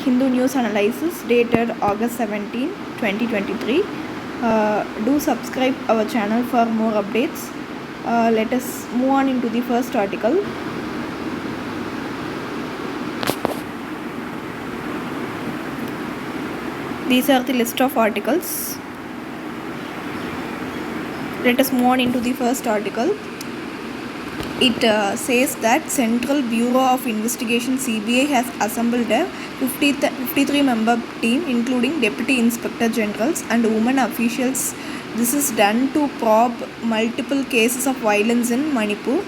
Hindu News Analysis dated August 17, 2023. Do subscribe our channel for more updates. Let us move on into the first article. These are the list of articles. Let us move on into the first article. It says that Central Bureau of Investigation CBI has assembled a 53-member team including Deputy Inspector Generals and women officials. This is done to probe multiple cases of violence in Manipur.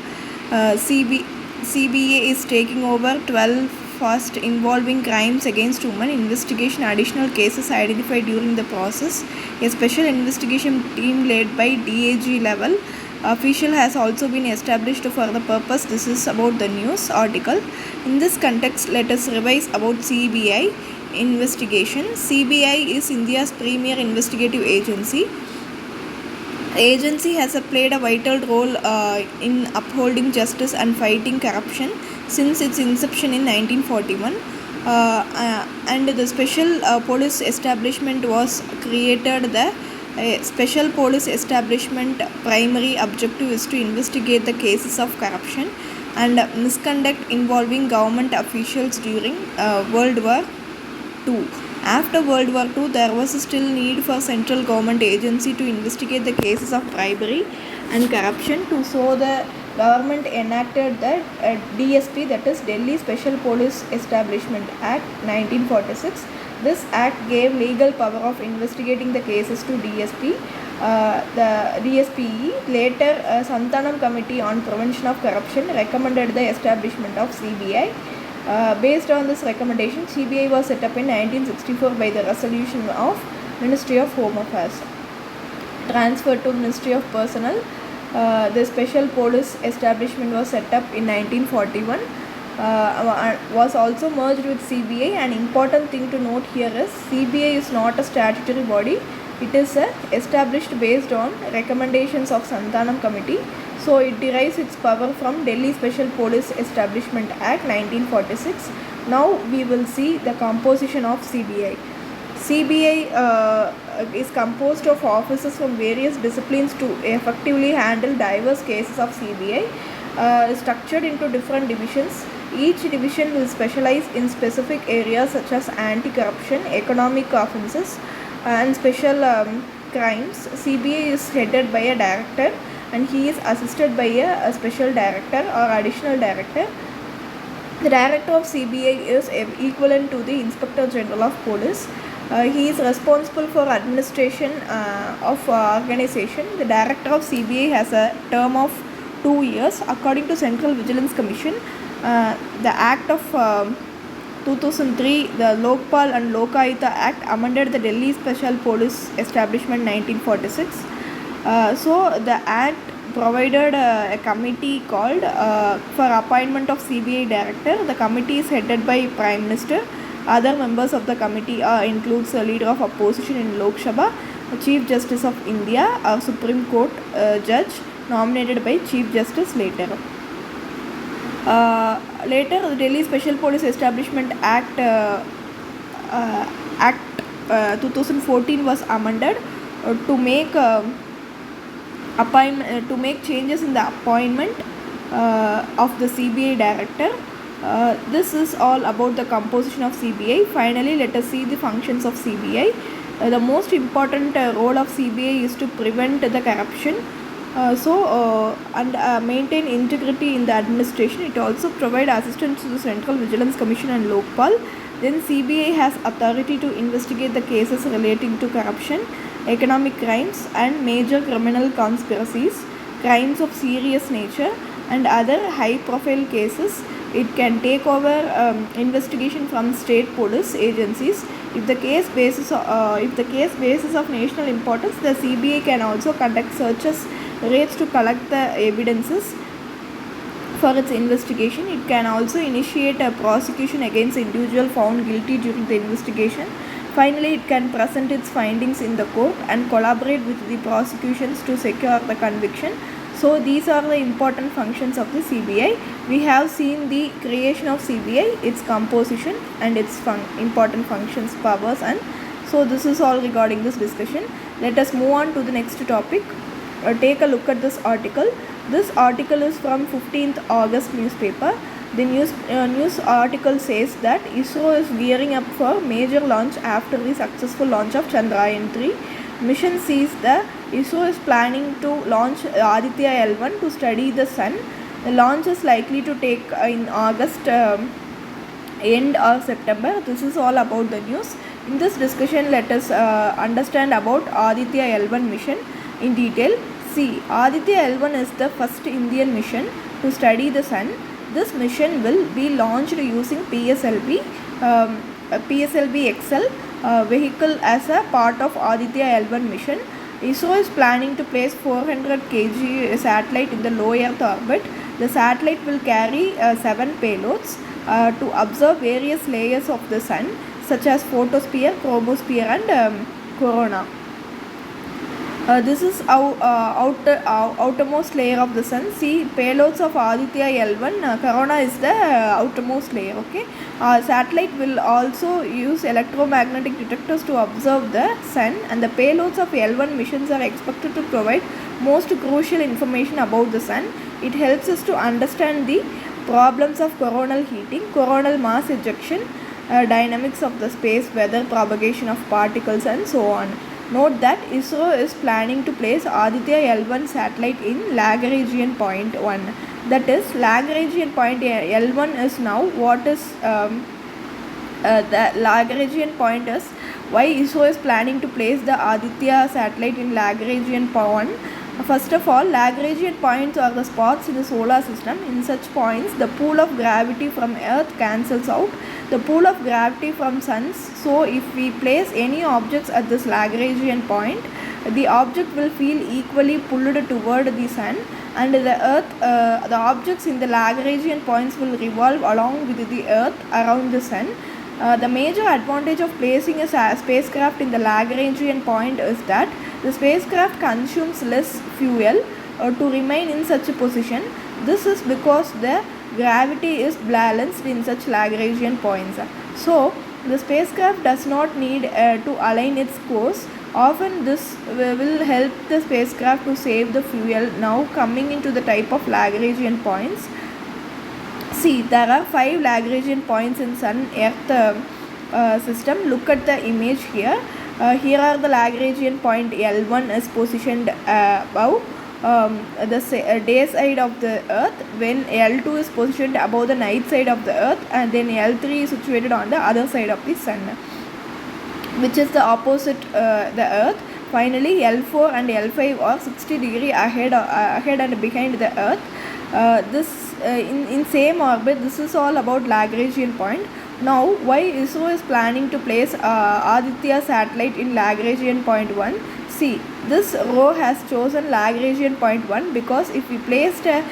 CBA is taking over 12 first involving crimes against women investigation. Additional cases identified during the process. A special investigation team led by DAG level official has also been established for the purpose. This is about the news article. In this context, let us revise about CBI investigation. CBI is India's premier investigative agency. The agency has played a vital role in upholding justice and fighting corruption since its inception in 1941. And the special police establishment was created. The special police establishment primary objective is to investigate the cases of corruption and misconduct involving government officials during World War II. After World War II, there was still need for central government agency to investigate the cases of bribery and corruption. To so the government enacted the DSP, that is Delhi Special Police Establishment Act 1946. This act gave legal power of investigating the cases to DSP. The DSPE, later Santanam Committee on Prevention of Corruption, recommended the establishment of CBI. Based on this recommendation, CBI was set up in 1964 by the resolution of Ministry of Home Affairs. Transferred to Ministry of Personnel, the Special Police Establishment was set up in 1941. Was also merged with CBI. An important thing to note here is CBI is not a statutory body. It is established based on recommendations of Santanam Committee. So it derives its power from Delhi Special Police Establishment Act 1946. Now we will see the composition of CBI. CBI is composed of officers from various disciplines to effectively handle diverse cases of CBI. Structured into different divisions. Each division will specialize in specific areas such as anti-corruption, economic offences and special crimes. CBI is headed by a director and he is assisted by a special director or additional director. The director of CBI is equivalent to the Inspector General of Police. He is responsible for administration of organization. The director of CBI has a term of 2 years. According to Central Vigilance Commission, the Act of 2003, the Lokpal and Lokayuta Act amended the Delhi Special Police Establishment 1946. So the Act provided a committee called for appointment of CBI director. The committee is headed by Prime Minister. Other members of the committee includes a leader of opposition in Lok Sabha, Chief Justice of India, a Supreme Court judge nominated by Chief Justice later. Later, the Delhi Special Police Establishment Act 2014 was amended to make changes in the appointment of the CBI director. This is all about the composition of CBI. Finally, let us see the functions of CBI. The most important role of CBI is to prevent the corruption. And maintain integrity in the administration. It also provides assistance to the Central Vigilance Commission and Lokpal. Then CBI has authority to investigate the cases relating to corruption, economic crimes and major criminal conspiracies, crimes of serious nature and other high profile cases. It can take over investigation from state police agencies. If the case basis of national importance, the CBI can also conduct searches, raids to collect the evidences for its investigation. It can also initiate a prosecution against individual found guilty during the investigation. Finally, it can present its findings in the court and collaborate with the prosecutions to secure the conviction. So these are the important functions of the CBI. We have seen the creation of CBI, its composition and its important functions, powers, and so this is all regarding this discussion. Let us move on to the next topic. Take a look at this article. This article is from 15th August newspaper. The news article says that ISRO is gearing up for major launch after the successful launch of Chandrayaan-3 mission. Sees the ISRO is planning to launch Aditya L1 to study the sun. The launch is likely to take in August end or September. This is all about the news. In this discussion, let us understand about Aditya L1 mission in detail. See, Aditya L1 is the first Indian mission to study the sun. This mission will be launched using PSLV XL vehicle as a part of Aditya L1 mission. ISRO is planning to place 400 kg satellite in the low Earth orbit. The satellite will carry 7 payloads to observe various layers of the sun, such as photosphere, chromosphere, and corona. This is our outermost layer of the sun. See, payloads of Aditya L1, corona is the outermost layer. Okay, satellite will also use electromagnetic detectors to observe the sun, and the payloads of L1 missions are expected to provide most crucial information about the sun. It helps us to understand the problems of coronal heating, coronal mass ejection, dynamics of the space weather, propagation of particles, and so on. Note that ISRO is planning to place Aditya L1 satellite in Lagrangian point 1. That is, Lagrangian point L1 is now what is the Lagrangian point is why ISRO is planning to place the Aditya satellite in Lagrangian point 1. First of all, Lagrangian points are the spots in the solar system. In such points, the pull of gravity from Earth cancels out the pull of gravity from suns. So if we place any objects at this Lagrangian point, the object will feel equally pulled toward the sun, and the objects in the Lagrangian points will revolve along with the Earth around the sun. The major advantage of placing a spacecraft in the Lagrangian point is that the spacecraft consumes less fuel to remain in such a position. This is because the gravity is balanced in such Lagrangian points. So, the spacecraft does not need to align its course. Often this will help the spacecraft to save the fuel. Now coming into the type of Lagrangian points. See, there are 5 Lagrangian points in Sun-Earth system. Look at the image here. Here are the Lagrangian point L1 is positioned above the day side of the Earth, when L2 is positioned above the night side of the Earth, and then L3 is situated on the other side of the Sun, which is the opposite the Earth. Finally, L4 and L5 are 60 degrees ahead and behind the Earth. In same orbit. This is all about Lagrangian point. Now, why ISRO is planning to place Aditya satellite in Lagrangian point 1? See, this row has chosen Lagrangian point 1 because if we placed a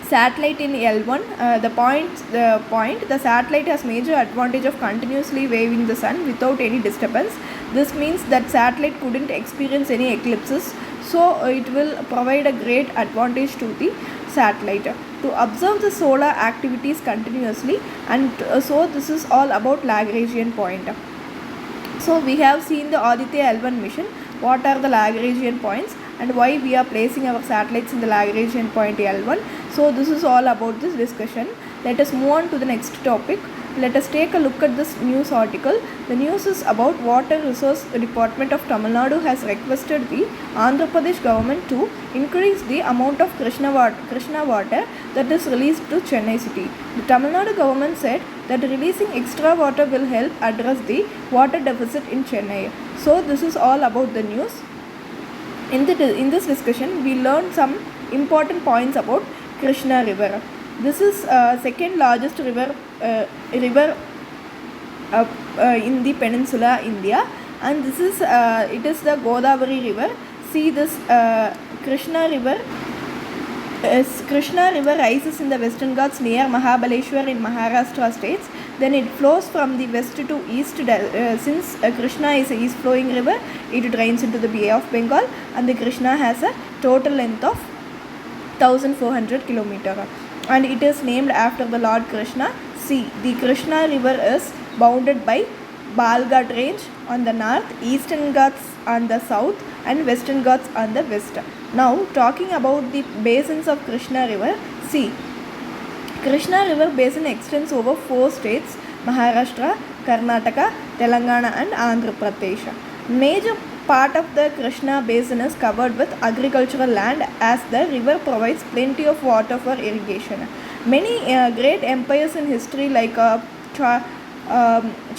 satellite in L1, the satellite has major advantage of continuously waving the sun without any disturbance. This means that satellite couldn't experience any eclipses, so it will provide a great advantage to the satellite to observe the solar activities continuously, and so this is all about Lagrangian point. So we have seen the Aditya L1 mission, what are the Lagrangian points and why we are placing our satellites in the Lagrangian point L1. So this is all about this discussion. Let us move on to the next topic. Let us take a look at this news article. The news is about Water Resource Department of Tamil Nadu has requested the Andhra Pradesh government to increase the amount of Krishna water that is released to Chennai city. The Tamil Nadu government said that releasing extra water will help address the water deficit in Chennai. So this is all about the news. In this discussion, we learned some important points about Krishna river. This is second largest river in the peninsula India, and this is it is the Godavari river. See, this Krishna river rises in the Western Ghats near Mahabaleshwar in Maharashtra states. Then it flows from the west to east. Since Krishna is an east flowing river, it drains into the Bay of Bengal, and the Krishna has a total length of 1400 km, and it is named after the Lord Krishna. See, the Krishna river is bounded by Balghat range on the north, Eastern Ghats on the south, and Western Ghats on the west. Now talking about the basins of Krishna river, see, Krishna river basin extends over 4 states: Maharashtra, Karnataka, Telangana and Andhra Pradesh. Major part of the Krishna basin is covered with agricultural land, as the river provides plenty of water for irrigation. Many great empires in history like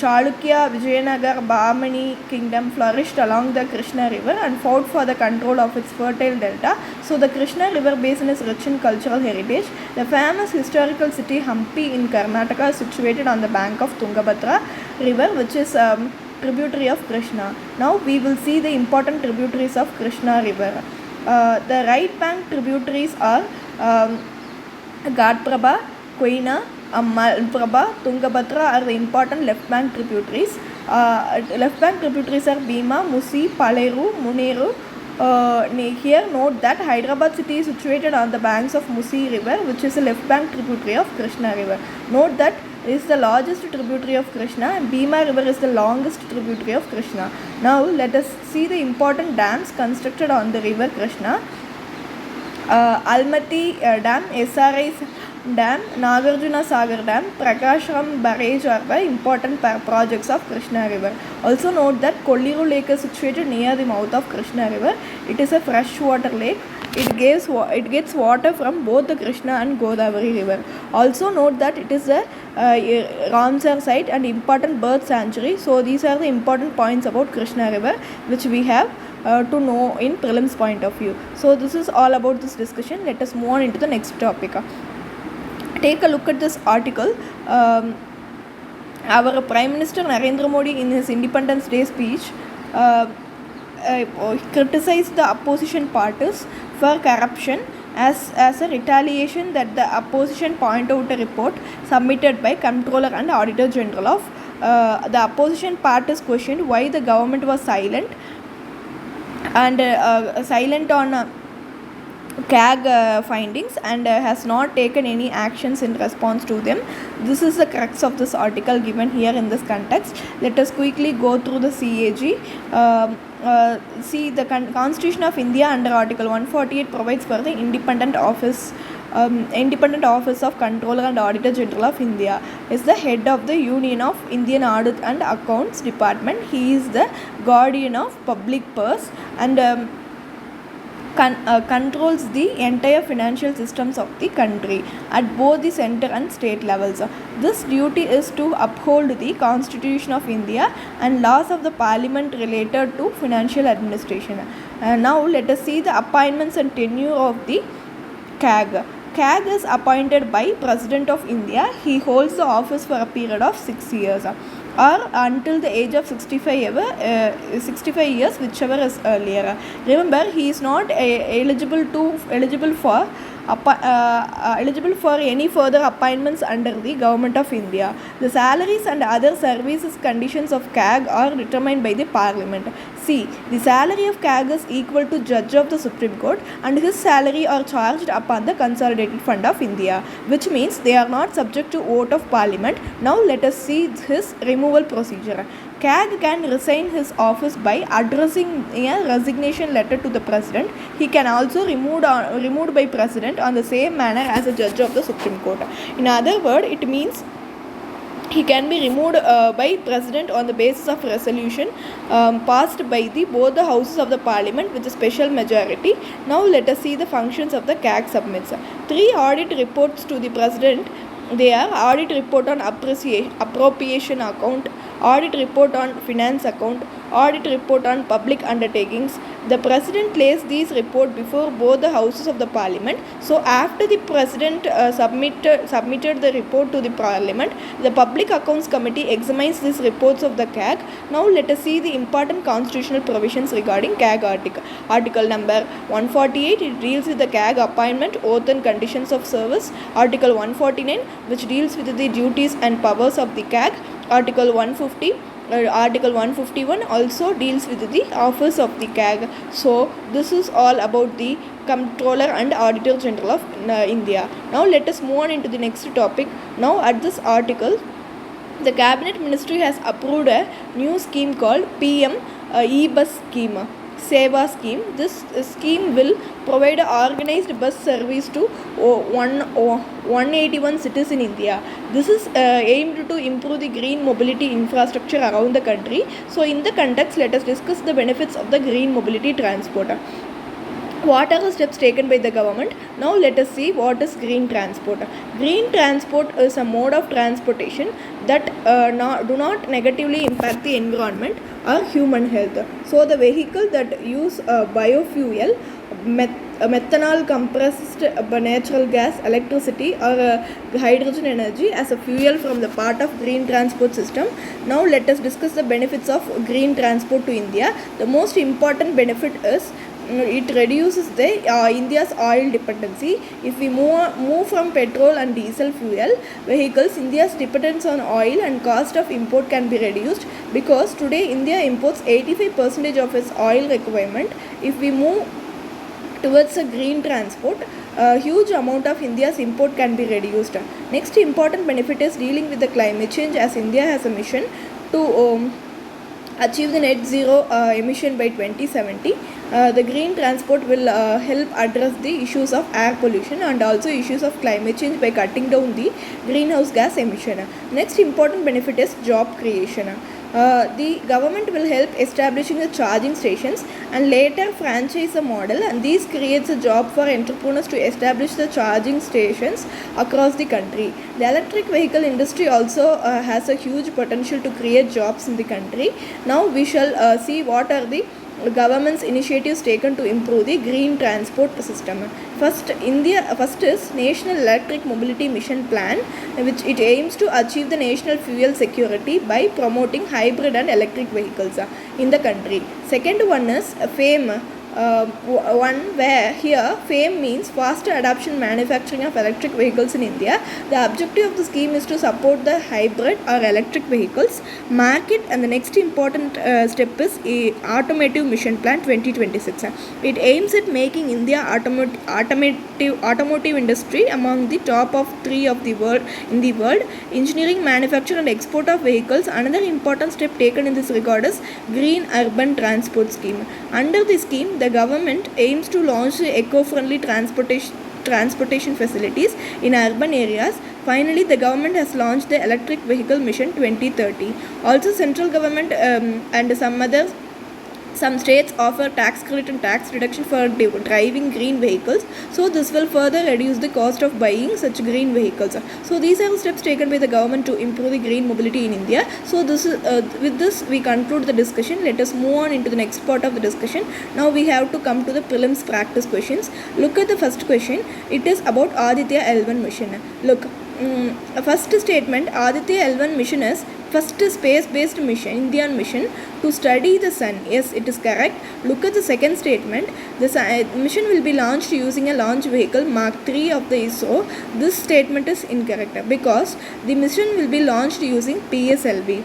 Chalukya, Vijayanagar, Bahmani kingdom flourished along the Krishna river and fought for the control of its fertile delta. So the Krishna river basin is rich in cultural heritage. The famous historical city Hampi in Karnataka is situated on the bank of Tungabhadra river, which is tributary of Krishna. Now we will see the important tributaries of Krishna river. The right bank tributaries are Ghatprabha, Koyna, Malprabha, Tungabhadra are the important left bank tributaries. Left bank tributaries are Bhima, Musi, Paleru, Muneru. Here note that Hyderabad city is situated on the banks of Musi river, which is a left bank tributary of Krishna river. Note that it is the largest tributary of Krishna, and Bhima river is the longest tributary of Krishna. Now let us see the important dams constructed on the river Krishna. Almaty Dam, SRI Dam, Nagarjuna Sagar Dam, Prakashram Barrage are the important projects of Krishna river. Also note that Kolliru Lake is situated near the mouth of Krishna river. It is a freshwater lake. It gets water from both the Krishna and Godavari river. Also note that it is a Ramsar site and important bird sanctuary. So these are the important points about Krishna river which we have to know in prelims point of view. So this is all about this discussion. Let us move on into the next topic. Take a look at this article. Our Prime Minister Narendra Modi in his Independence Day speech criticized the opposition parties for corruption as a retaliation that the opposition point out a report submitted by Comptroller and Auditor General of the opposition parties questioned why the government was silent on CAG findings and has not taken any actions in response to them. This is the crux of this article given here in this context. Let us quickly go through the CAG. See, the Constitution of India under Article 148 provides for the independent office of Comptroller and Auditor General of India. Is the head of the Union of Indian Audit and Accounts Department. He is the guardian of public purse and controls the entire financial systems of the country at both the center and state levels. This duty is to uphold the Constitution of India and laws of the Parliament related to financial administration. Now let us see the appointments and tenure of the CAG. CAG is appointed by President of India. He holds the office for a period of 6 years or until the age of 65 years, whichever is earlier. Remember, he is not eligible for any further appointments under the Government of India. The salaries and other services conditions of CAG are determined by the Parliament. See, the salary of CAG is equal to Judge of the Supreme Court, and his salary are charged upon the Consolidated Fund of India, which means they are not subject to vote of Parliament. Now let us see his removal procedure. CAG can resign his office by addressing a resignation letter to the President. He can also removed by President on the same manner as a Judge of the Supreme Court. In other words, it means he can be removed by President on the basis of resolution passed by both the houses of the Parliament with a special majority. Now let us see the functions of the CAG submits. 3 audit reports to the President. They are audit report on appropriation account, audit report on finance account, audit report on public undertakings. The president lays these reports before both the houses of the parliament. So after the president submitted the report to the parliament, the public accounts committee examines these reports of the CAG. Now let us see the important constitutional provisions regarding CAG article. Article number 148, it deals with the CAG appointment, oath and conditions of service. Article 149, which deals with the duties and powers of the CAG. Article 150, Article 151 also deals with the office of the CAG. So this is all about the Comptroller and Auditor General of India. Now let us move on into the next topic. Now at this article, the Cabinet Ministry has approved a new scheme called PM e-bus scheme. Seva scheme. This scheme will provide organized bus service to 181 cities in India. This is aimed to improve the green mobility infrastructure around the country. So in the context, let us discuss the benefits of the green mobility transport. What are the steps taken by the government? Now let us see what is green transport. Green transport is a mode of transportation that do not negatively impact the environment or human health. So the vehicle that use biofuel, methanol, compressed natural gas, electricity or hydrogen energy as a fuel from the part of green transport system. Now let us discuss the benefits of green transport to India. The most important benefit is it reduces the India's oil dependency. If we move from petrol and diesel fuel vehicles, India's dependence on oil and cost of import can be reduced, because today India imports 85% of its oil requirement. If we move towards a green transport, a huge amount of India's import can be reduced. Next important benefit is dealing with the climate change, as India has a mission to achieve the net zero emission by 2070. The green transport will help address the issues of air pollution and also issues of climate change by cutting down the greenhouse gas emission. Next important benefit is job creation. The government will help establishing the charging stations and later franchise a model, and this creates a job for entrepreneurs to establish the charging stations across the country. The electric vehicle industry also has a huge potential to create jobs in the country. Now we shall see what are the government's initiatives taken to improve the green transport system. First is National Electric Mobility Mission Plan, which it aims to achieve the national fuel security by promoting hybrid and electric vehicles in the country. Second one is FAME. Where here FAME means faster adoption manufacturing of electric vehicles in India. The objective of the scheme is to support the hybrid or electric vehicles market. And the next important step is Automotive Mission Plan 2026. It aims at making India automotive industry among the top of 3 of the world in the world. Engineering, manufacture and export of vehicles. Another important step taken in this regard is Green Urban Transport Scheme. Under the scheme, the government aims to launch eco-friendly transportation facilities in urban areas. Finally, the government has launched the Electric Vehicle Mission 2030. Also, central government and some states offer tax credit and tax reduction for driving green vehicles. So this will further reduce the cost of buying such green vehicles. So these are the steps taken by the government to improve the green mobility in India. So this is, with this we conclude the discussion. Let us move on into the next part of the discussion. Now we have to come to the prelims practice questions. Look at the first question. It is about Aditya L1 mission. Look, first statement, Aditya L1 mission is first space-based mission, Indian mission to study the sun. Yes, it is correct. Look at the second statement. The mission will be launched using a launch vehicle Mark III of the ISRO. This statement is incorrect because the mission will be launched using PSLV.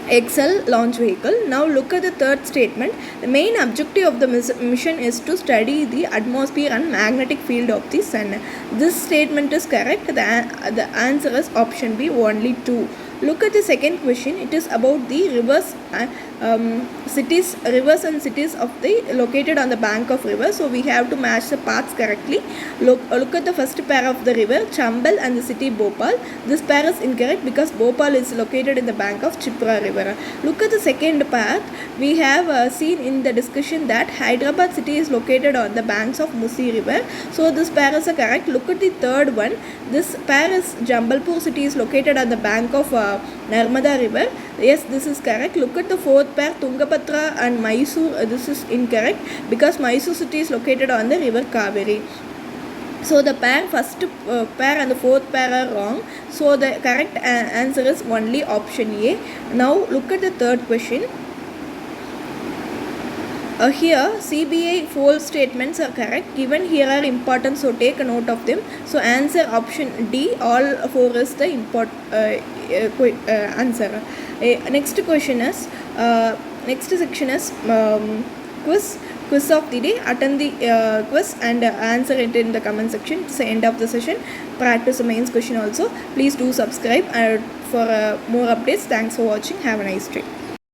Excel launch vehicle. Now look at the third statement. The main objective of the mission is to study the atmosphere and magnetic field of the sun. This statement is correct. The answer is option B, only 2. Look at the second question. It is about the rivers and cities of the located on the bank of river. So we have to match the paths correctly. Look at the first pair of the river Chambal and the city Bhopal. This pair is incorrect because Bhopal is located in the bank of Chipra river. Look at the second path. We have seen in the discussion that Hyderabad city is located on the banks of Musi river. So this pair is correct. Look at the third one. This pair is Jambalpur city is located on the bank of Narmada river. Yes, this is correct. Look at the fourth pair, Tungabhadra and Mysore. This is incorrect because Mysore city is located on the river Kaveri. So the first pair and the fourth pair are wrong. So the correct answer is only option A. Now look at the third question. Here CBI false statements are correct. Given here are important, so take a note of them. So answer option D, all four is the answer. Next question is next section is quiz of the day. Attend the quiz and answer it in the comment section. It's the end of the session. Practice the mains question also. Please do subscribe for more updates. Thanks for watching. Have a nice day.